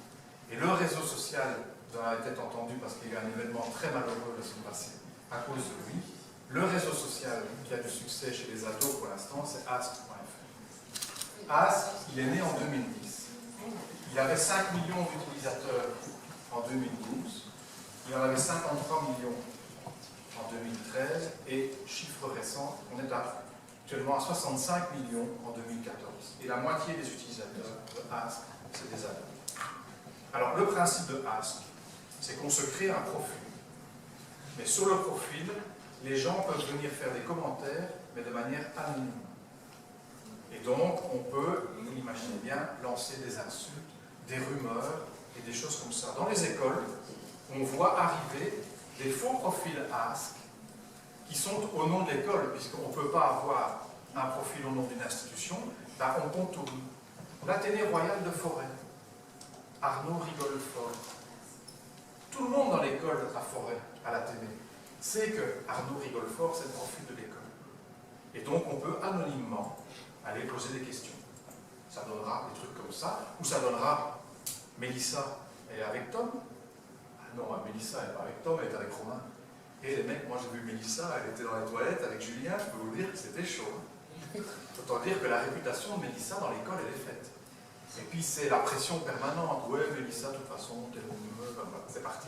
Et le réseau social, vous en avez peut-être entendu parce qu'il y a eu un événement très malheureux la semaine passée à cause de lui, le réseau social qui a du succès chez les ados pour l'instant, c'est ask.fr. Ask, il est né en 2010. Il avait 5 millions d'utilisateurs en 2012, il en avait 53 millions en 2013, et chiffre récent, on est actuellement à 65 millions en 2014. Et la moitié des utilisateurs de Ask, c'est des ados. Alors le principe de Ask, c'est qu'on se crée un profil. Mais sur le profil, les gens peuvent venir faire des commentaires, mais de manière anonyme. Et donc, on peut, vous l'imaginez bien, lancer des insultes, des rumeurs et des choses comme ça. Dans les écoles, on voit arriver des faux profils Ask qui sont au nom de l'école, puisqu'on ne peut pas avoir un profil au nom d'une institution, ben on contourne. L'Athénée royal de Forêt, Arnaud rigole fort. Tout le monde dans l'école à Forêt, à l'Athénée, sait que Arnaud rigole fort, c'est le profil de l'école. Et donc on peut anonymement aller poser des questions. Ça donnera des trucs comme ça, ou ça donnera Mélissa, elle est avec Tom. Ah non, Mélissa, elle n'est pas avec Tom, elle est avec Romain. Et les mecs, moi j'ai vu Mélissa, elle était dans les toilettes avec Julien, je peux vous dire que c'était chaud. Autant dire que la réputation de Mélissa dans l'école, elle est faite. Et puis c'est la pression permanente. Ouais, Mélissa, de toute façon, c'est parti.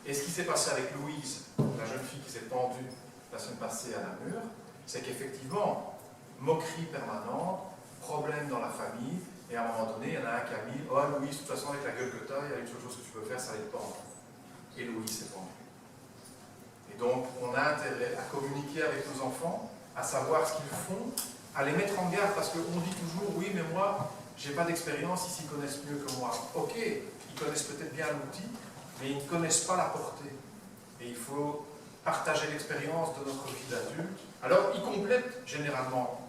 Et ce qui s'est passé avec Louise, la jeune fille qui s'est pendue la semaine passée à Namur, c'est qu'effectivement, moquerie permanente, problème dans la famille, et à un moment donné, il y en a un qui a mis « Oh Louise, de toute façon, avec la gueule que tu as, il y a une seule chose que tu peux faire, ça va être pendre. » Et Louise s'est pendue. Et donc, on a intérêt à communiquer avec nos enfants, à savoir ce qu'ils font, à les mettre en garde, parce qu'on dit toujours « Oui, mais moi, j'ai pas d'expérience, ils s'y connaissent mieux que moi. » Ok, ils connaissent peut-être bien l'outil, mais ils ne connaissent pas la portée. Et il faut partager l'expérience de notre vie d'adulte. Alors, ils complètent généralement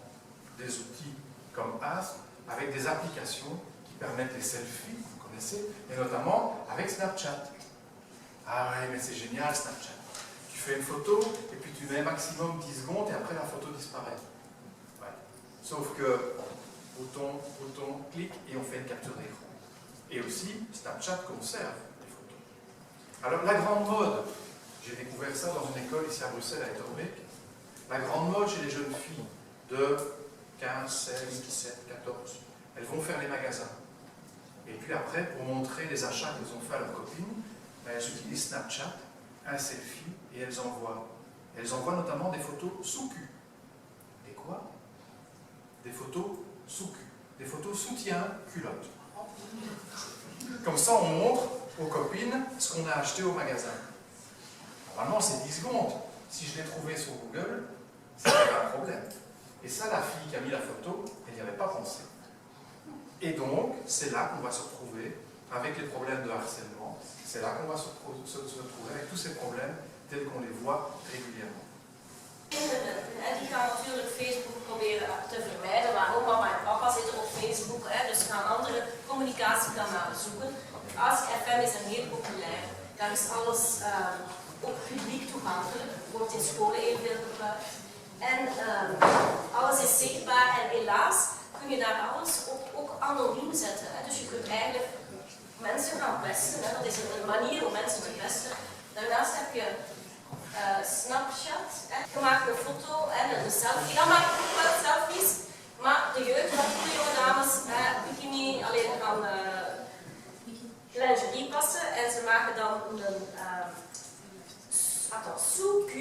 des outils comme Ask avec des applications qui permettent les selfies, vous connaissez, et notamment avec Snapchat. Ah ouais, mais c'est génial Snapchat. Tu fais une photo, et puis tu mets maximum 10 secondes, et après la photo disparaît. Ouais. Sauf que, bouton, clic, et on fait une capture d'écran. Et aussi, Snapchat conserve les photos. Alors, la grande mode, j'ai découvert ça dans une école ici à Bruxelles, à Etterbeek. La grande mode chez les jeunes filles de 15, 16, 17, 14, elles vont faire les magasins. Et puis après, pour montrer les achats qu'elles ont fait à leurs copines, elles utilisent Snapchat, un selfie, et elles envoient. Elles envoient notamment des photos sous cul. Des quoi? Des photos sous cul. Des photos soutien culotte. Comme ça, on montre aux copines ce qu'on a acheté au magasin. Normalement, c'est 10 secondes. Si je l'ai trouvé sur Google, c'est pas un problème. Et ça, la fille qui a mis la photo, elle n'y avait pas pensé. Et donc, c'est là qu'on va se retrouver avec les problèmes de harcèlement. C'est là qu'on va se retrouver avec tous ces problèmes tels qu'on les voit régulièrement. En die gaan natuurlijk Facebook proberen te vermijden, maar ook mama en papa zitten op Facebook, dus gaan andere communicatiekanalen zoeken. Ask.fm is een heel populair. Daar is alles ook publiek toegankelijk, wordt in scholen heel veel gebruikt. En alles is zichtbaar en helaas kun je daar alles ook anoniem zetten. Dus je kunt eigenlijk mensen gaan pesten, dat is een manier om mensen te pesten. Daarnaast heb je Snapchat, je maakt een foto en een selfie. Dan maak ik ook wel selfies, maar de jeugd, dat de jonge dames, bikini alleen gaan lingerie passen en ze maken dan een sous-Q,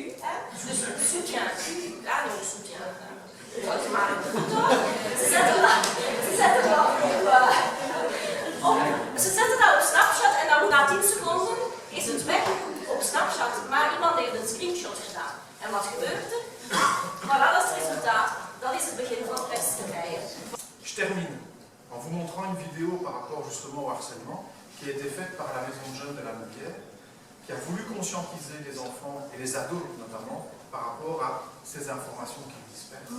dus een soutien-Q, nog een soutien. Ze maken een foto, ze zetten dat op Snapchat en dan na 10 seconden is het weg op Snapchat, maar iemand heeft een screenshot gedaan. En wat gebeurt er? Voilà, dat is het resultaat. Dat is het begin van pesterijen. Je termine en en vous montrant une vidéo par rapport justement au harcèlement qui a été faite par la Maison de Jeunes de la Mouguère, qui a voulu conscientiser les enfants et les ados notamment par rapport à ces informations qu'ils dispersent.